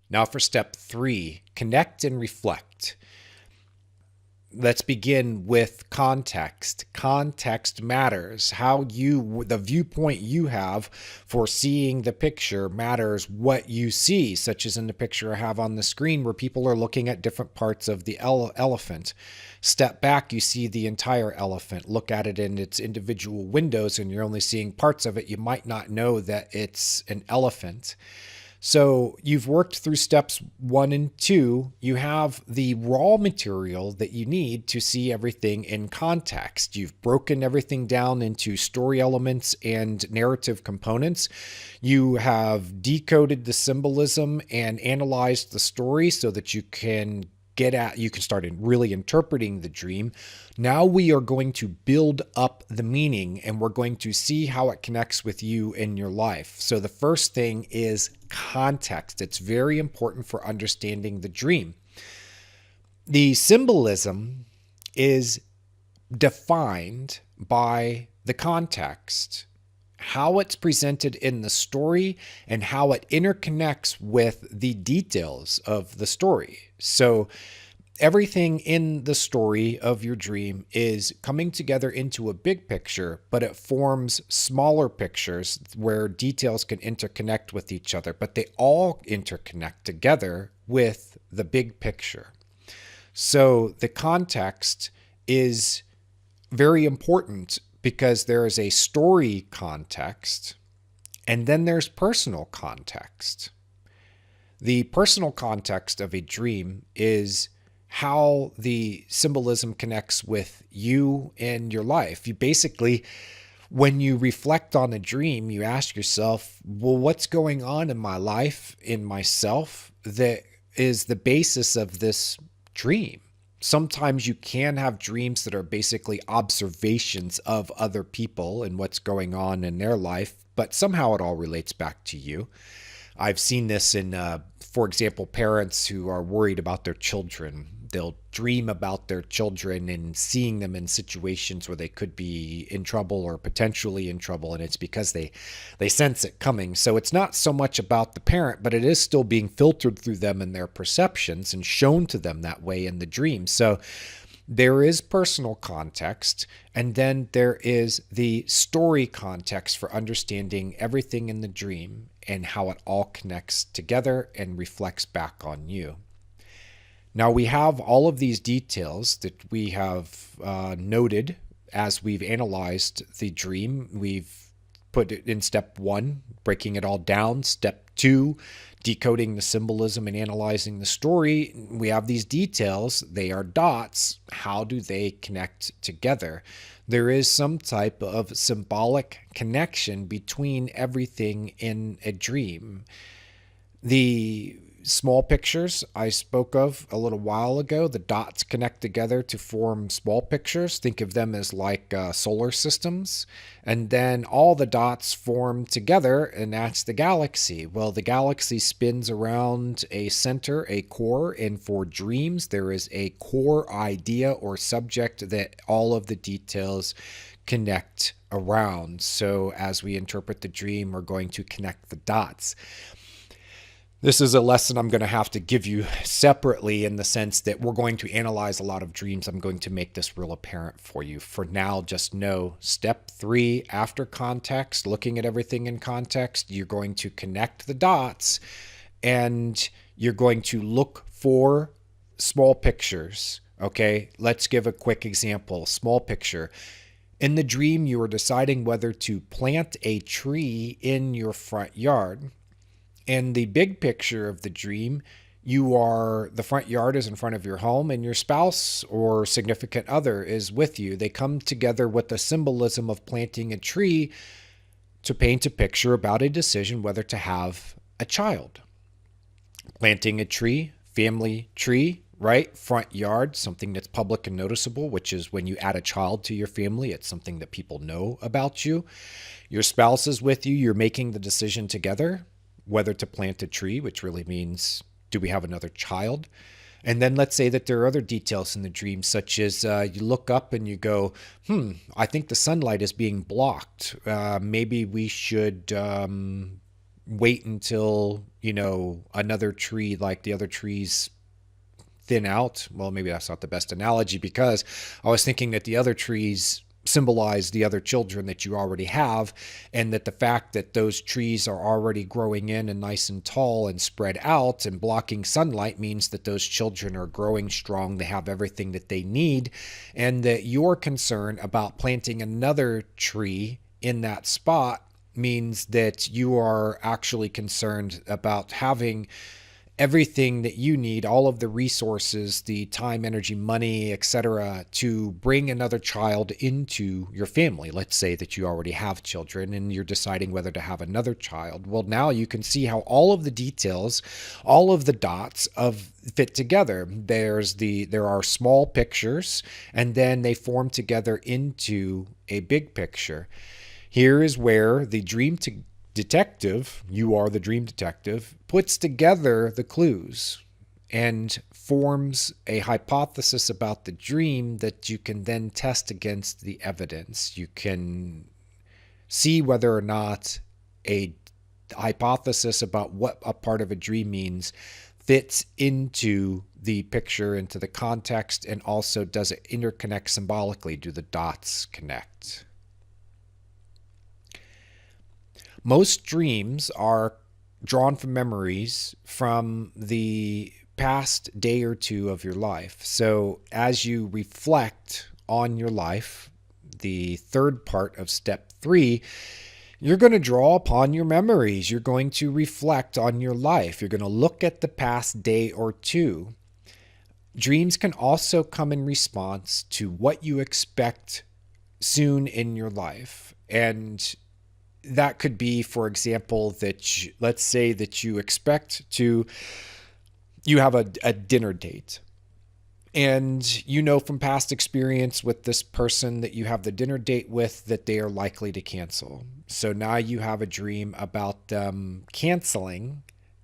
Now for step 3, connect and reflect. Let's begin with context. Context matters. The viewpoint you have for seeing the picture matters what you see, such as in the picture I have on the screen where people are looking at different parts of the elephant. Step back, you see the entire elephant. Look at it in its individual windows and you're only seeing parts of it. You might not know that it's an elephant. So you've worked through steps 1 and 2. You have the raw material that you need to see everything in context. You've broken everything down into story elements and narrative components. You have decoded the symbolism and analyzed the story so that you can start really interpreting the dream. Now we are going to build up the meaning and we're going to see how it connects with you in your life. So the first thing is context. It's very important for understanding the dream. The symbolism is defined by the context, how it's presented in the story, and how it interconnects with the details of the story. So everything in the story of your dream is coming together into a big picture, but it forms smaller pictures where details can interconnect with each other, but they all interconnect together with the big picture. So the context is very important because there is a story context and then there's personal context. The personal context of a dream is how the symbolism connects with you and your life. You basically, when you reflect on a dream, you ask yourself, well, what's going on in my life, in myself, that is the basis of this dream? Sometimes you can have dreams that are basically observations of other people and what's going on in their life, but somehow it all relates back to you. I've seen this in, for example, parents who are worried about their children. They'll dream about their children and seeing them in situations where they could be in trouble or potentially in trouble, and it's because they sense it coming. So it's not so much about the parent, but it is still being filtered through them and their perceptions and shown to them that way in the dream. So there is personal context, and then there is the story context for understanding everything in the dream and how it all connects together and reflects back on you. Now we have all of these details that we have noted as we've analyzed the dream. We've put it in step 1, breaking it all down. Step 2, decoding the symbolism and analyzing the story. We have these details. They are dots. How do they connect together? There is some type of symbolic connection between everything in a dream. The small pictures I spoke of a little while ago, the dots connect together to form small pictures. Think of them as like solar systems. And then all the dots form together, and that's the galaxy. Well, the galaxy spins around a center, a core, and for dreams, there is a core idea or subject that all of the details connect around. So as we interpret the dream, we're going to connect the dots. This is a lesson I'm going to have to give you separately in the sense that we're going to analyze a lot of dreams. I'm going to make this real apparent for you. For now, just know step 3, after context, looking at everything in context, you're going to connect the dots and you're going to look for small pictures. Okay, let's give a quick example. Small picture. In the dream, you are deciding whether to plant a tree in your front yard. In the big picture of the dream, the front yard is in front of your home and your spouse or significant other is with you. They come together with the symbolism of planting a tree to paint a picture about a decision whether to have a child. Planting a tree, family tree, right? Front yard, something that's public and noticeable, which is when you add a child to your family, it's something that people know about you. Your spouse is with you, you're making the decision together whether to plant a tree, which really means, do we have another child? And then let's say that there are other details in the dream, such as you look up and you go, I think the sunlight is being blocked. Maybe we should wait until, another tree, like the other trees, thin out. Well, maybe that's not the best analogy, because I was thinking that the other trees symbolize the other children that you already have, and that the fact that those trees are already growing in and nice and tall and spread out and blocking sunlight means that those children are growing strong. They have everything that they need, and that your concern about planting another tree in that spot means that you are actually concerned about having everything that you need, all of the resources, the time, energy, money, etc., to bring another child into your family. Let's say that you already have children and you're deciding whether to have another child. Well, now you can see how all of the details, all of the dots of fit together. There are small pictures, and then they form together into a big picture. Here is where the detective, you are the dream detective, puts together the clues and forms a hypothesis about the dream that you can then test against the evidence. You can see whether or not a hypothesis about what a part of a dream means fits into the picture, into the context, and also does it interconnect symbolically? Do the dots connect? Most dreams are drawn from memories from the past day or two of your life. So as you reflect on your life, the third part of step 3, you're going to draw upon your memories. You're going to reflect on your life. You're going to look at the past day or two. Dreams can also come in response to what you expect soon in your life. And that could be, for example, that let's say that you have a dinner date, and from past experience with this person that you have the dinner date with that they are likely to cancel. So now you have a dream about them canceling,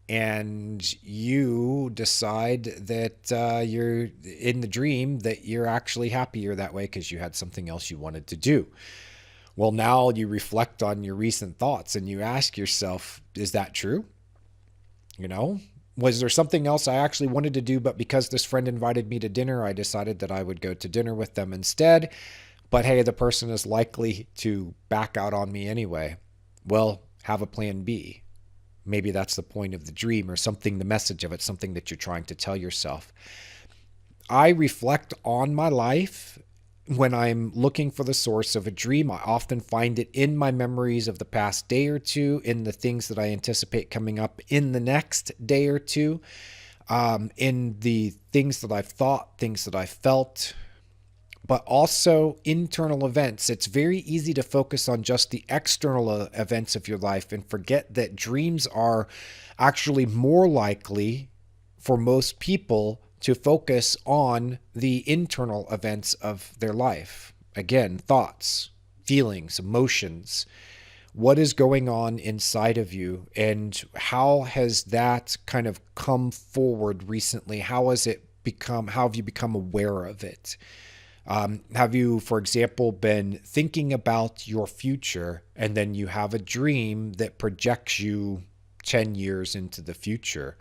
and you decide that you're in the dream that you're actually happier that way because you had something else you wanted to do. Well, now you reflect on your recent thoughts and you ask yourself, is that true? Was there something else I actually wanted to do, but because this friend invited me to dinner, I decided that I would go to dinner with them instead? But hey, the person is likely to back out on me anyway. Well, have a plan B. Maybe that's the point of the dream, or something, the message of it, something that you're trying to tell yourself. I reflect on my life. When I'm looking for the source of a dream, I often find it in my memories of the past day or two, in the things that I anticipate coming up in the next day or two, in the things that I've thought, things that I felt, but also internal events. It's very easy to focus on just the external events of your life and forget that dreams are actually more likely for most people to focus on the internal events of their life. Again, thoughts, feelings, emotions. What is going on inside of you, and how has that kind of come forward recently? How have you become aware of it? Have you, for example, been thinking about your future, and then you have a dream that projects you 10 years into the future?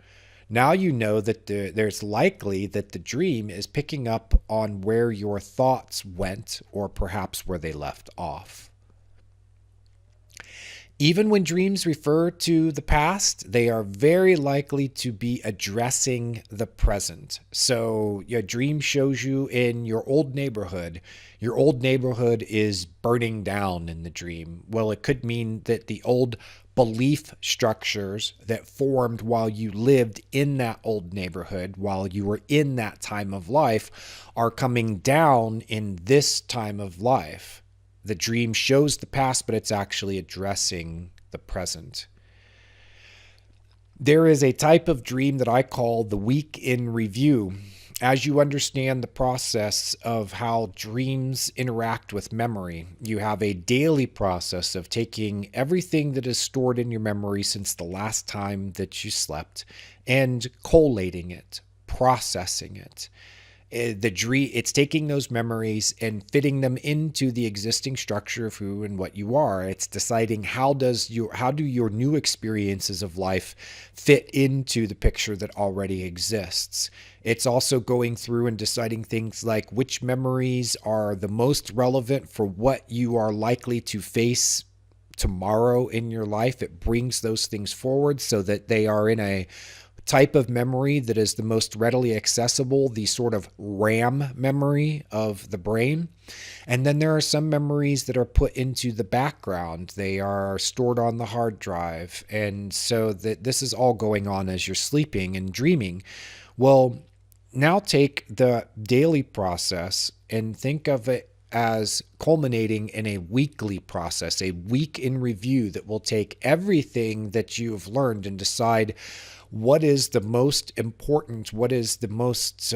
Now you know that there's likely that the dream is picking up on where your thoughts went, or perhaps where they left off. Even when dreams refer to the past, they are very likely to be addressing the present. So your dream shows you in your old neighborhood. Your old neighborhood is burning down in the dream. Well, it could mean that the old belief structures that formed while you lived in that old neighborhood, while you were in that time of life, are coming down in this time of life. The dream shows the past, but it's actually addressing the present. There is a type of dream that I call the week in review. As you understand the process of how dreams interact with memory, you have a daily process of taking everything that is stored in your memory since the last time that you slept and collating it, processing it. The dream, it's taking those memories and fitting them into the existing structure of who and what you are. It's deciding how do your new experiences of life fit into the picture that already exists. It's also going through and deciding things like which memories are the most relevant for what you are likely to face tomorrow in your life. It brings those things forward so that they are in a type of memory that is the most readily accessible, the sort of RAM memory of the brain. And then there are some memories that are put into the background. They are stored on the hard drive. And so that this is all going on as you're sleeping and dreaming. Well, now take the daily process and think of it as culminating in a weekly process, a week in review that will take everything that you've learned and decide what is the most important, what is the most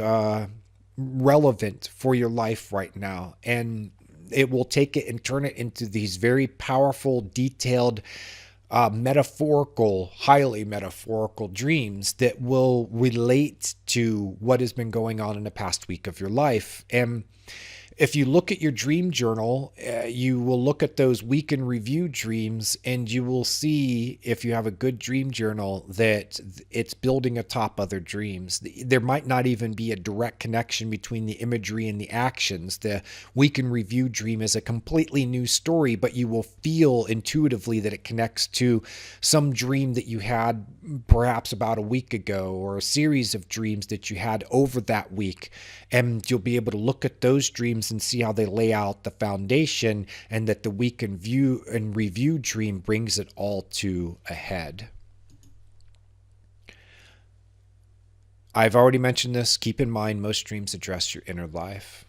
relevant for your life right now. And it will take it and turn it into these very powerful, detailed, metaphorical, highly metaphorical dreams that will relate to what has been going on in the past week of your life. And if you look at your dream journal, you will look at those week in review dreams, and you will see, if you have a good dream journal, that it's building atop other dreams. There might not even be a direct connection between the imagery and the actions. The week in review dream is a completely new story, but you will feel intuitively that it connects to some dream that you had perhaps about a week ago, or a series of dreams that you had over that week. And you'll be able to look at those dreams and see how they lay out the foundation, and that the week in view and review dream brings it all to a head. I've already mentioned this. Keep in mind, most dreams address your inner life.